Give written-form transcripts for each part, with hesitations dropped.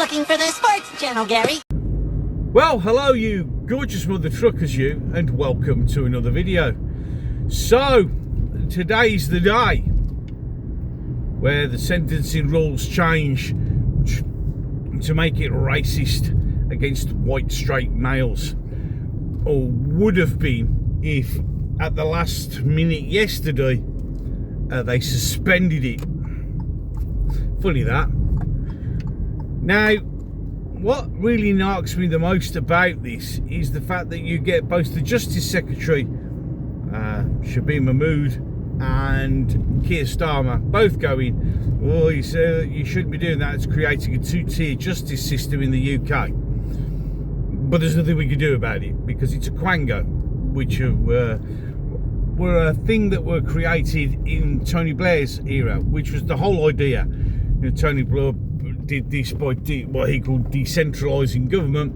looking for the sports channel, Gary. Well, hello you gorgeous mother truckers you, and welcome to another video. So, today's the day where the sentencing rules change to make it racist against white straight males. Or would have been if at the last minute yesterday they suspended it. Funny that. Now, what really knocks me the most about this is the fact that you get both the Justice Secretary, Shabir Mahmood, and Keir Starmer both going, oh, you shouldn't be doing that, it's creating a two-tier justice system in the UK. But there's nothing we can do about it, because it's a quango, which were a thing that were created in Tony Blair's era, which was the whole idea. You know, Tony Blair did this by what he called decentralising government,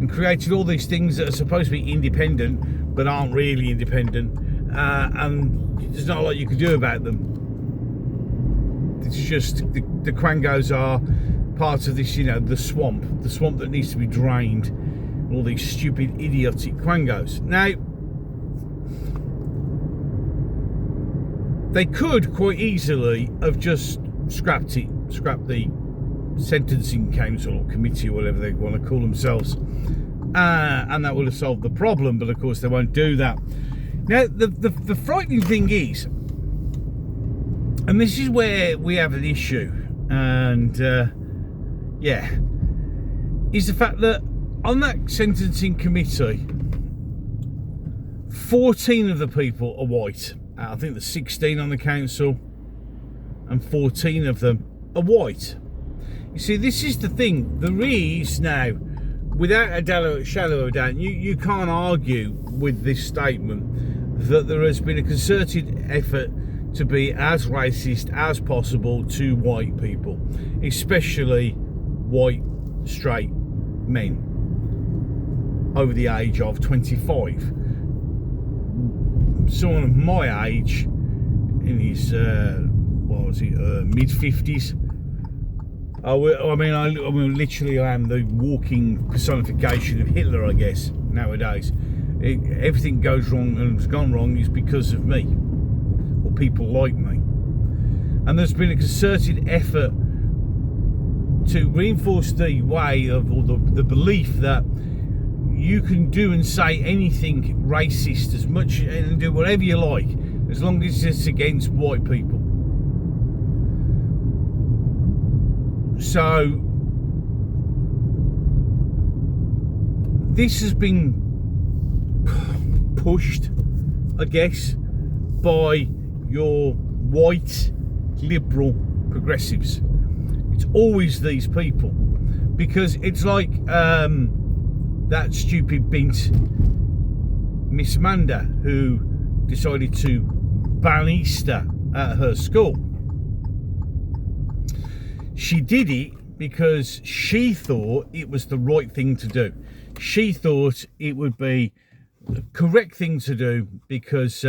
and created all these things that are supposed to be independent but aren't really independent, and there's not a lot you can do about them. It's just the quangos are part of this, you know, the swamp that needs to be drained. All these stupid idiotic quangos. Now, they could quite easily have just scrapped the sentencing council or committee or whatever they want to call themselves, and that would have solved the problem, but of course they won't do that. Now the frightening thing is, and this is where we have an issue, and is the fact that on that sentencing committee, 14 of the people are white. I think there's 16 on the council, and 14 of them are white. You see, this is the thing. There is now, without a shadow of a doubt, you can't argue with this statement that there has been a concerted effort to be as racist as possible to white people, especially white straight men over the age of 25. Someone of my age, in his mid-50s. I mean, literally, I am the walking personification of Hitler, I guess, nowadays. Everything goes wrong and has gone wrong is because of me, or people like me. And there's been a concerted effort to reinforce the way of, or the belief that you can do and say anything racist as much and do whatever you like, as long as it's against white people. So this has been pushed, I guess, by your white liberal progressives. It's always these people, because it's like that stupid bint Miss Manda, who decided to ban Easter at her school. She did it because she thought it was the right thing to do. She thought it would be the correct thing to do because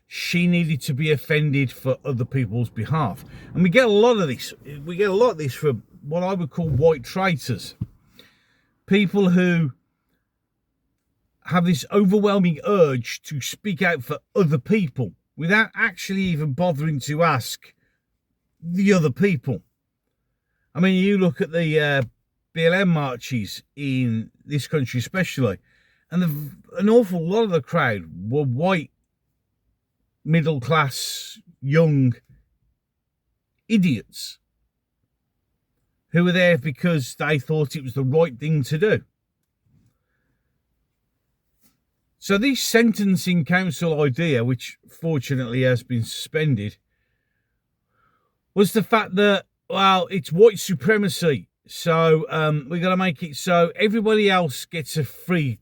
she needed to be offended for other people's behalf. And we get a lot of this. We get a lot of this from what I would call white traitors. People who have this overwhelming urge to speak out for other people without actually even bothering to ask the other people. I mean, you look at the BLM marches in this country especially, and an awful lot of the crowd were white, middle-class, young idiots who were there because they thought it was the right thing to do. So this sentencing council idea, which fortunately has been suspended, was the fact that, well, it's white supremacy. So we're going to make it so everybody else gets a free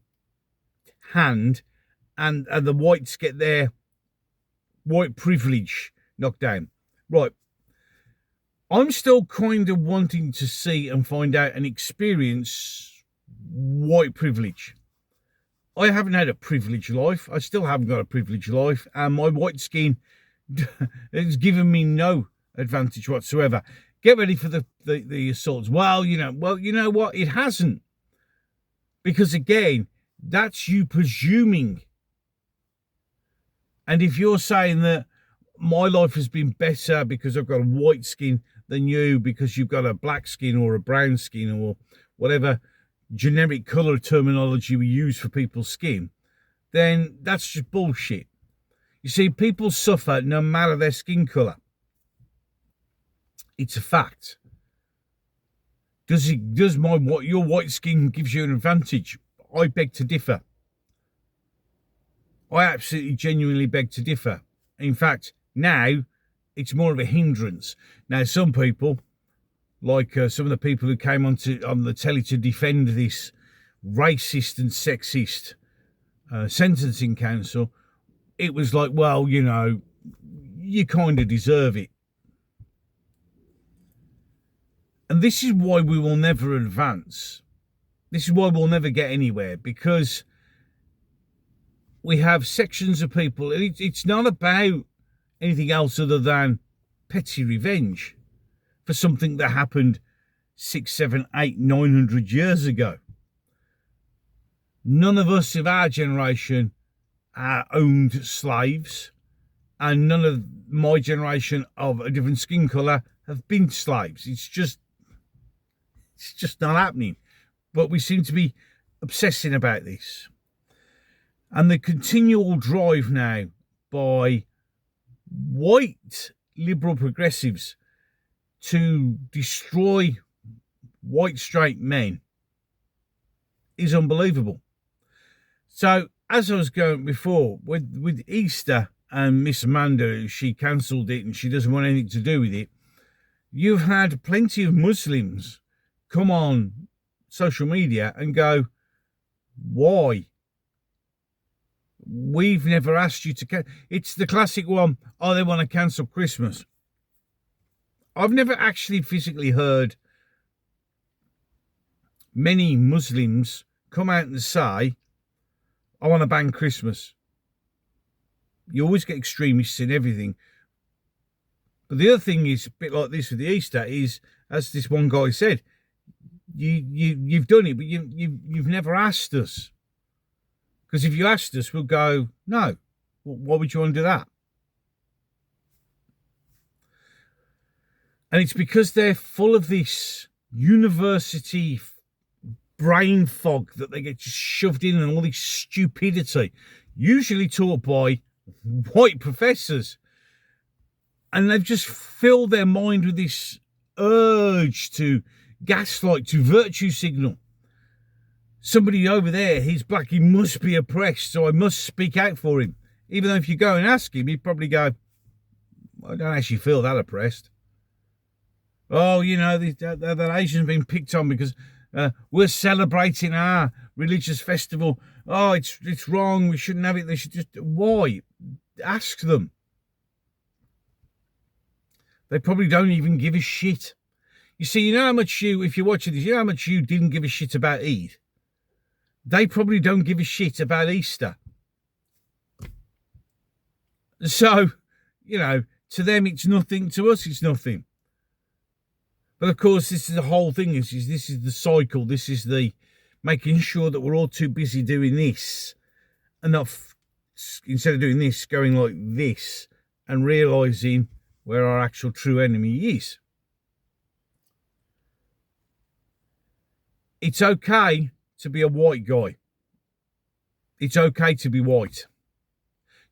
hand, and the whites get their white privilege knocked down. Right. I'm still kind of wanting to see and find out and experience white privilege. I haven't had a privileged life. I still haven't got a privileged life. And my white skin has given me no advantage whatsoever. Get ready for the assaults. Well, you know what? It hasn't. Because again, that's you presuming. And if you're saying that my life has been better because I've got a white skin than you because you've got a black skin or a brown skin or whatever generic colour terminology we use for people's skin, then that's just bullshit. You see, people suffer no matter their skin colour. It's a fact. Does your white skin gives you an advantage? I beg to differ. I absolutely genuinely beg to differ. In fact, now it's more of a hindrance. Now, some people, like some of the people who came on the telly to defend this racist and sexist sentencing council, it was like, well, you know, you kind of deserve it. And this is why we will never advance. This is why we'll never get anywhere, because we have sections of people, and it's not about anything else other than petty revenge for something that happened 6, 7, 8, 900 years ago. None of us of our generation owned slaves, and none of my generation of a different skin colour have been slaves. It's just not happening. But we seem to be obsessing about this. And the continual drive now by white liberal progressives to destroy white straight men is unbelievable. So, as I was going before, with Easter and Miss Amanda, she cancelled it and she doesn't want anything to do with it, you've had plenty of Muslims come on social media and go, why? We've never asked you to It's the classic one, oh, they want to cancel Christmas. I've never actually physically heard many Muslims come out and say, I want to ban Christmas. You always get extremists in everything. But the other thing is, a bit like this with the Easter, is, as this one guy said, you've done it, but you've never asked us. Because if you asked us, we'll go, no. Why would you want to do that? And it's because they're full of this university brain fog that they get just shoved in, and all this stupidity, usually taught by white professors. And they've just filled their mind with this urge to gaslight, to virtue signal. Somebody over there, he's black, he must be oppressed, so I must speak out for him. Even though if you go and ask him, he'd probably go, I don't actually feel that oppressed. Oh, you know, that Asian's been picked on because we're celebrating our religious festival. Oh, it's wrong, we shouldn't have it. They should just... Why? Ask them. They probably don't even give a shit. You see, you know how much if you're watching this, you know how much you didn't give a shit about Eid? They probably don't give a shit about Easter. So, you know, to them it's nothing, to us it's nothing. But of course, this is the whole thing, this is the cycle, this is the making sure that we're all too busy doing this and not, instead of doing this, going like this and realising where our actual true enemy is. It's okay to be a white guy. It's okay to be white.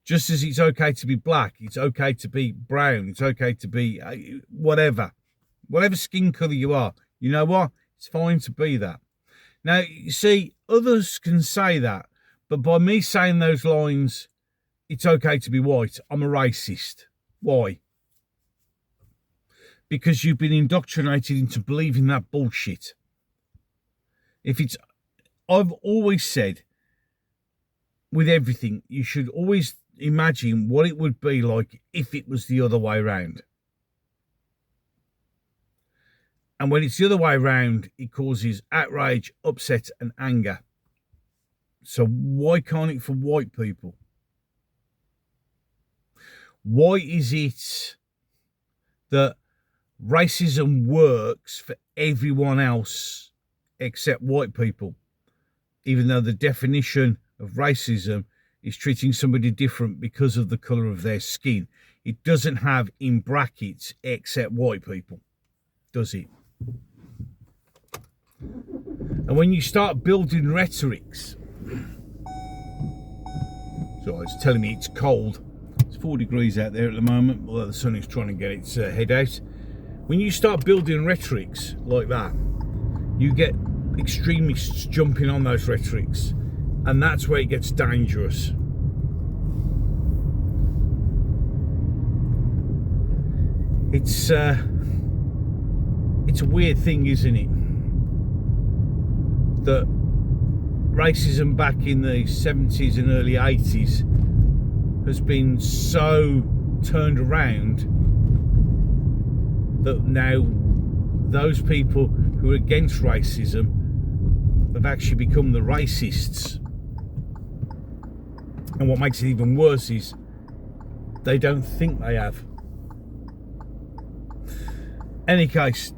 Just as it's okay to be black, it's okay to be brown, it's okay to be whatever skin colour you are. You know what? It's fine to be that. Now, you see, others can say that, but by me saying those lines, it's okay to be white, I'm a racist. Why? Because you've been indoctrinated into believing that bullshit. I've always said, with everything, you should always imagine what it would be like if it was the other way around. And when it's the other way around, it causes outrage, upset, and anger. So why can't it for white people? Why is it that Racism works for everyone else except white people, even though the definition of racism is treating somebody different because of the colour of their skin. It doesn't have in brackets except white people, does it? And when you start building rhetorics, so it's telling me it's cold. It's 4 degrees out there at the moment, although the sun is trying to get its head out. When you start building rhetorics like that, you get extremists jumping on those rhetorics, and that's where it gets dangerous. It's a weird thing, isn't it, that racism back in the 70s and early 80s has been so turned around that now those people who are against racism have actually become the racists. And what makes it even worse is they don't think they have. Any case,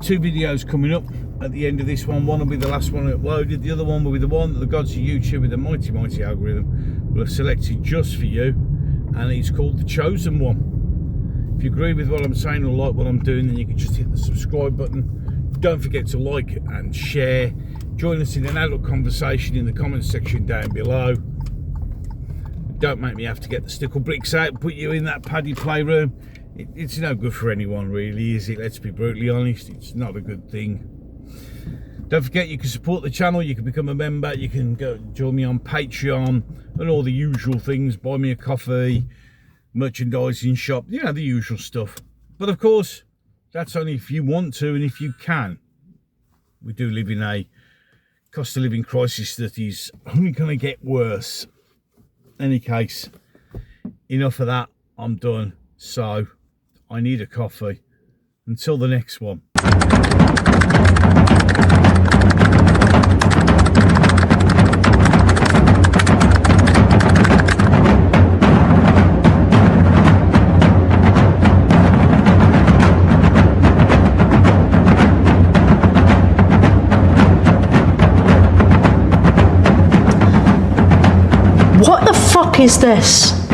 2 videos coming up at the end of this one. One will be the last one uploaded. The other one will be the one that the gods of YouTube with the mighty algorithm will have selected just for you, and it's called The Chosen One. If you agree with what I'm saying or like what I'm doing, then you can just hit the subscribe button. Don't forget to like and share. Join us in an adult conversation in the comments section down below. Don't make me have to get the stickle bricks out and put you in that paddy playroom. It's no good for anyone, really, is it? Let's be brutally honest. It's not a good thing. Don't forget, you can support the channel. You can become a member. You can go join me on Patreon and all the usual things. Buy me a coffee, merchandising shop, you know, the usual stuff. But of course, that's only if you want to and if you can. We do live in a cost of living crisis that is only going to get worse. Any case, enough of that. I'm done. So I need a coffee. Until the next one. What the fuck is this?